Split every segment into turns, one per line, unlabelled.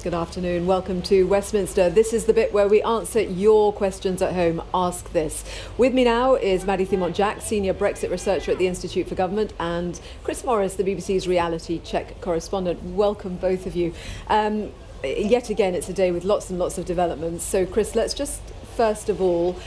Good afternoon. Welcome to Westminster. This is the bit where we answer your questions at home. Ask this. With me now is Maddy Thimont, Senior Brexit Researcher at the Institute for Government, and Chris Morris, the BBC's reality check correspondent. Welcome, both of you. Yet again, it's a day with lots and lots of developments. So, Chris, let's just first of all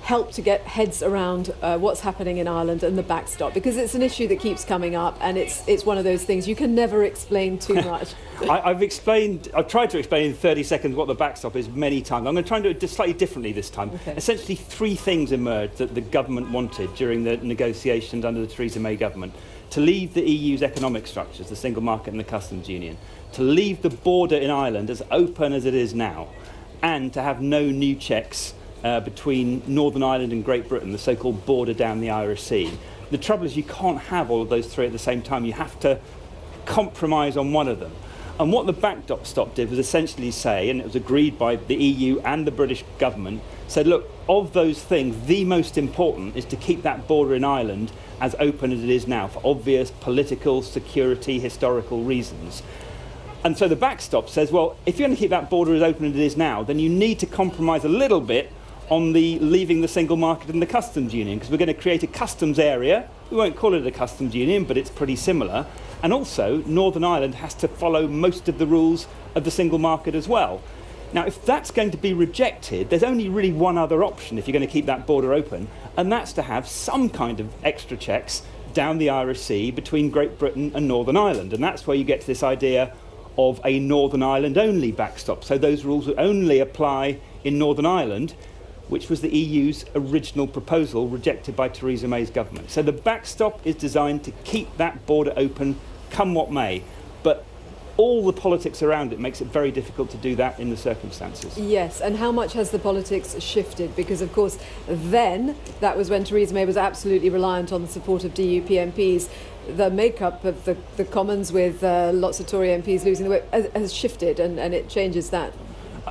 help to get heads around what's happening in Ireland and the backstop, because it's an issue that keeps coming up, and it's one of those things you can never explain too much.
I've tried to explain in 30 seconds what the backstop is many times. I'm going to try and do it just slightly differently this time.
Okay.
Essentially, three things emerged that the government wanted during the negotiations under the Theresa May government: to leave the EU's economic structures, the single market and the customs union, to leave the border in Ireland as open as it is now, and to have no new checks between Northern Ireland and Great Britain, the so-called border down the Irish Sea. The trouble is you can't have all of those three at the same time. You have to compromise on one of them. And what the backstop did was essentially say, and it was agreed by the EU and the British government, said, look, of those things, the most important is to keep that border in Ireland as open as it is now, for obvious political, security, historical reasons. And so the backstop says, well, if you're going to keep that border as open as it is now, then you need to compromise a little bit on the leaving the single market and the customs union, because we're going to create a customs area. We won't call it a customs union, but it's pretty similar. And also, Northern Ireland has to follow most of the rules of the single market as well. Now, if that's going to be rejected, there's only really one other option if you're going to keep that border open, and that's to have some kind of extra checks down the Irish Sea between Great Britain and Northern Ireland. And that's where you get to this idea of a Northern Ireland only backstop. So those rules would only apply in Northern Ireland, which was the EU's original proposal, rejected by Theresa May's government. So the backstop is designed to keep that border open, come what may. But all the politics around it makes it very difficult to do that in the circumstances.
Yes, and how much has the politics shifted? Because, of course, then, that was when Theresa May was absolutely reliant on the support of DUP MPs. The makeup of the Commons, with lots of Tory MPs losing the vote, has shifted, and it changes that.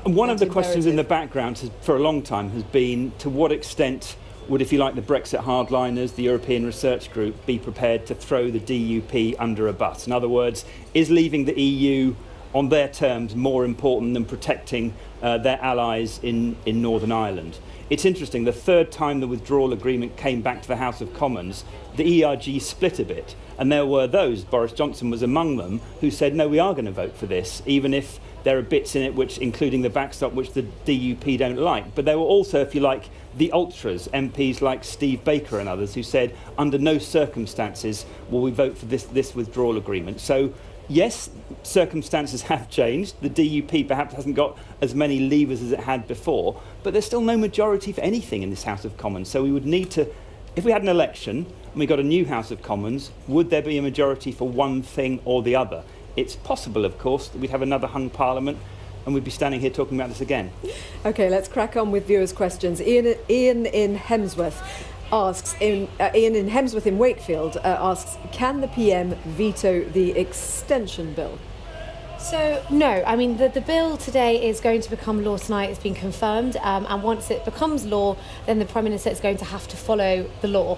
One of the questions in the background for a long time has been, to what extent would, if you like, the Brexit hardliners, the European Research Group, be prepared to throw the DUP under a bus? In other words, is leaving the EU on their terms more important than protecting their allies in Northern Ireland? It's interesting, the third time the withdrawal agreement came back to the House of Commons, the ERG split a bit. And there were those, Boris Johnson was among them, who said, no, we are going to vote for this, even if there are bits in it, which, including the backstop, which the DUP don't like. But there were also, if you like, the ultras, MPs like Steve Baker and others, who said, under no circumstances will we vote for this withdrawal agreement. So, yes, circumstances have changed. The DUP perhaps hasn't got as many levers as it had before, but there's still no majority for anything in this House of Commons. So we would need to, if we had an election and we got a new House of Commons, would there be a majority for one thing or the other? It's possible, of course, that we'd have another hung parliament and we'd be standing here talking about this again. OK, let's crack on with viewers' questions. Ian in Hemsworth asks, Ian in Hemsworth in Wakefield asks, can the PM veto the extension bill?
So, no. I mean, the bill today is going to become law tonight. It's been confirmed. And once it becomes law, then the Prime Minister is going to have to follow the law.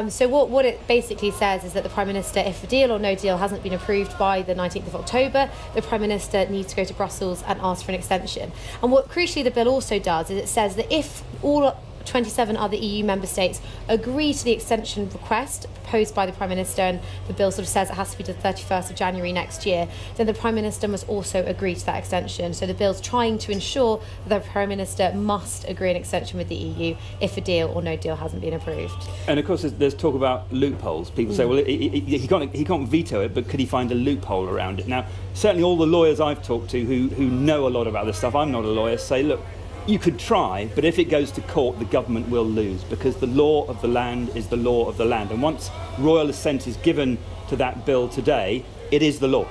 So what it basically says is that the Prime Minister, if a deal or no deal hasn't been approved by the 19th of October, the Prime Minister needs to go to Brussels and ask for an extension. And what crucially the bill also does is it says that if all 27 other EU member states agree to the extension request proposed by the Prime Minister, and the bill sort of says it has to be to the 31st of January next year, then the Prime Minister must also agree to that extension. So the bill's trying to ensure that the Prime Minister must agree an extension with the EU if a deal or no deal hasn't been approved.
And of course there's talk about loopholes. People say, well, he can't veto it, but could he find a loophole around it? Now, certainly all the lawyers I've talked to who know a lot about this stuff, I'm not a lawyer, say, look, you could try, but if it goes to court, the government will lose, because the law of the land is the law of the land. And once royal assent is given to that bill today, it is the law.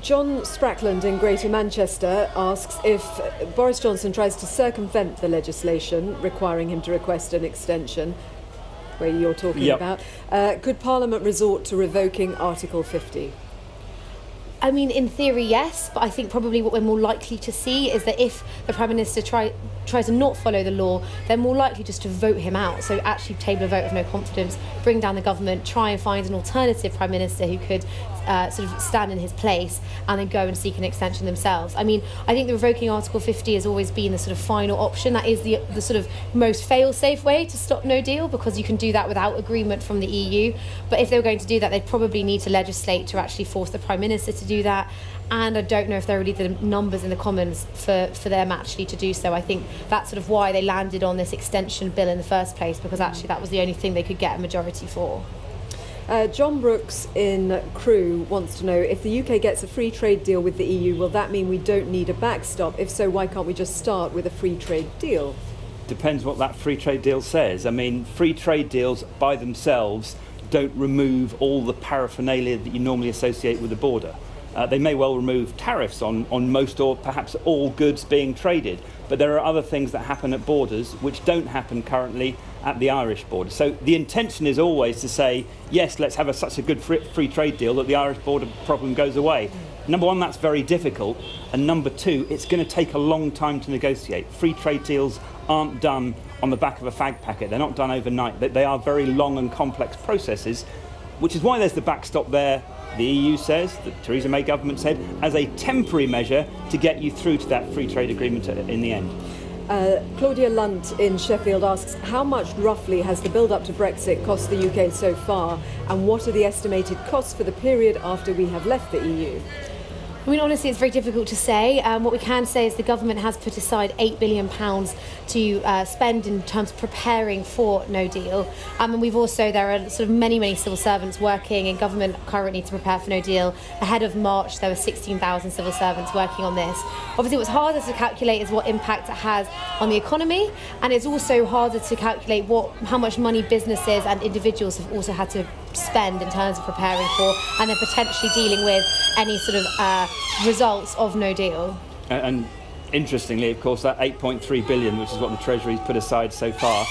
John Sprackland in Greater Manchester asks, if Boris Johnson tries to circumvent the legislation requiring him to request an extension, where you're talking about, could Parliament resort to revoking Article 50?
I mean, in theory, yes, but I think probably what we're more likely to see is that if the Prime Minister tries to not follow the law, they're more likely just to vote him out. So actually table a vote of no confidence, bring down the government, try and find an alternative Prime Minister who could sort of stand in his place, and then go and seek an extension themselves. I mean, I think the revoking Article 50 has always been the sort of final option. That is the sort of most fail-safe way to stop no deal, because you can do that without agreement from the EU. But if they were going to do that, they'd probably need to legislate to actually force the Prime Minister to do that. And I don't know if there are really the numbers in the Commons for them actually to do so. I think that's sort of why they landed on this extension bill in the first place, because actually that was the only thing they could get a majority for.
John Brooks in Crewe wants to know, if the UK gets a free trade deal with the EU, will that mean we don't need a backstop? If so, why can't we just start with a free trade deal?
Depends what that free trade deal says. I mean, free trade deals by themselves don't remove all the paraphernalia that you normally associate with the border. They may well remove tariffs on most or perhaps all goods being traded, but there are other things that happen at borders which don't happen currently at the Irish border. So the intention is always to say, yes, let's have such a good free trade deal that the Irish border problem goes away. Number one, that's very difficult, and number two, it's going to take a long time to negotiate. Free trade deals aren't done on the back of a fag packet. They're not done overnight. They are very long and complex processes, which is why there's the backstop there. The EU says, the Theresa May government said, as a temporary measure to get you through to that free trade agreement in the end.
Claudia Lunt in Sheffield asks, how much roughly has the build-up to Brexit cost the UK so far, and what are the estimated costs for the period after we have left the EU?
I mean, honestly, it's very difficult to say. What we can say is the government has put aside £8 billion to spend in terms of preparing for no deal. And there are sort of many civil servants working in government currently to prepare for no deal. Ahead of March, there were 16,000 civil servants working on this. Obviously, what's harder to calculate is what impact it has on the economy. And it's also harder to calculate how much money businesses and individuals have also had to spend in terms of preparing for and then potentially dealing with any sort of results of no deal. And
interestingly, of course, that 8.3 billion, which is what the Treasury's put aside so far,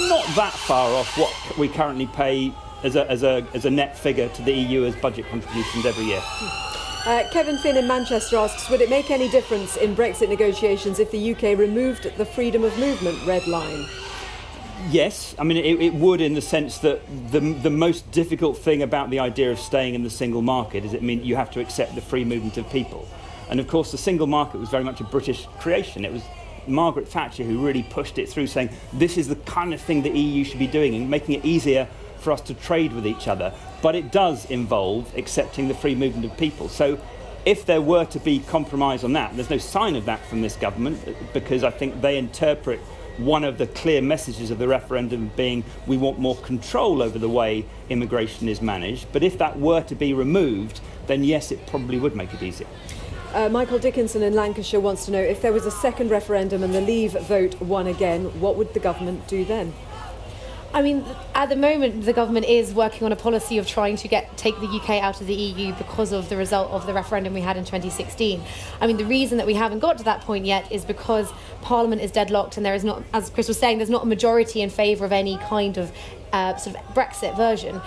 not that far off what we currently pay as a net figure to the EU as budget contributions every year.
Kevin Finn in Manchester asks, would it make any difference in Brexit negotiations if the UK removed the freedom of movement red line?
Yes, I mean it would, in the sense that the most difficult thing about the idea of staying in the single market is it means you have to accept the free movement of people. And of course the single market was very much a British creation. It was Margaret Thatcher who really pushed it through, saying this is the kind of thing the EU should be doing and making it easier for us to trade with each other. But it does involve accepting the free movement of people. So if there were to be compromise on that, there's no sign of that from this government, because I think they interpret one of the clear messages of the referendum being we want more control over the way immigration is managed. But if that were to be removed, then yes, it probably would make it easier.
Michael Dickinson in Lancashire wants to know, if there was a second referendum and the Leave vote won again, what would the government do then?
I mean, at the moment, the government is working on a policy of trying to take the UK out of the EU because of the result of the referendum we had in 2016. I mean, the reason that we haven't got to that point yet is because Parliament is deadlocked and there is not, as Chris was saying, there's not a majority in favour of any kind of sort of Brexit version.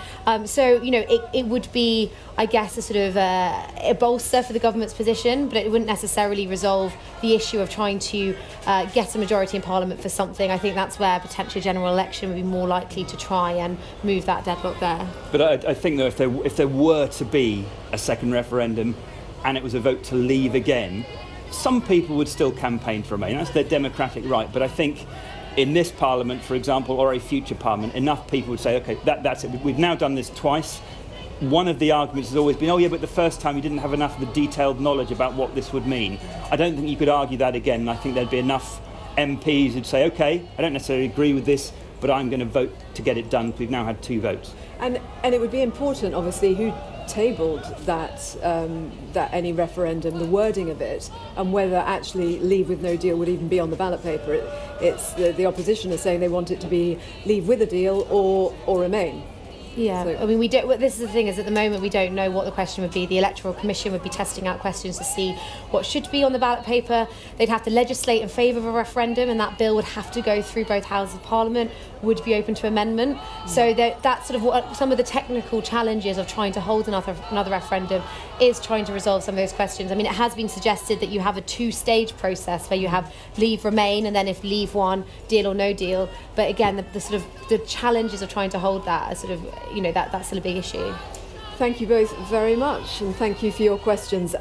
So, you know, it would be, I guess, a sort of a bolster for the government's position, but it wouldn't necessarily resolve the issue of trying to get a majority in Parliament for something. I think that's where potentially a general election would be more likely to try and move that deadlock there.
But I think, though, if there were to be a second referendum and it was a vote to leave again, some people would still campaign for Remain. That's their democratic right. But I think in this Parliament, for example, or a future Parliament, enough people would say, OK, that's it. We've now done this twice. One of the arguments has always been, oh, yeah, but the first time you didn't have enough of the detailed knowledge about what this would mean. I don't think you could argue that again. And I think there'd be enough MPs who'd say, OK, I don't necessarily agree with this, but I'm going to vote to get it done. We've now had 2 votes. And
it would be important, obviously, who tabled that any referendum, the wording of it, and whether actually Leave with no deal would even be on the ballot paper. It's the opposition is saying they want it to be Leave with a deal or Remain.
Yeah,
So-
I mean, we don't. Well, this is the thing: is at the moment we don't know what the question would be. The Electoral Commission would be testing out questions to see what should be on the ballot paper. They'd have to legislate in favour of a referendum, and that bill would have to go through both houses of Parliament. Would be open to amendment. So that's sort of what some of the technical challenges of trying to hold another referendum is, trying to resolve some of those questions. I mean, it has been suggested that you have a two-stage process where you have Leave Remain, and then if Leave won, deal or no deal. But again, the sort of the challenges of trying to hold that are sort of, that's still a big issue.
Thank you both very much, and thank you for your questions.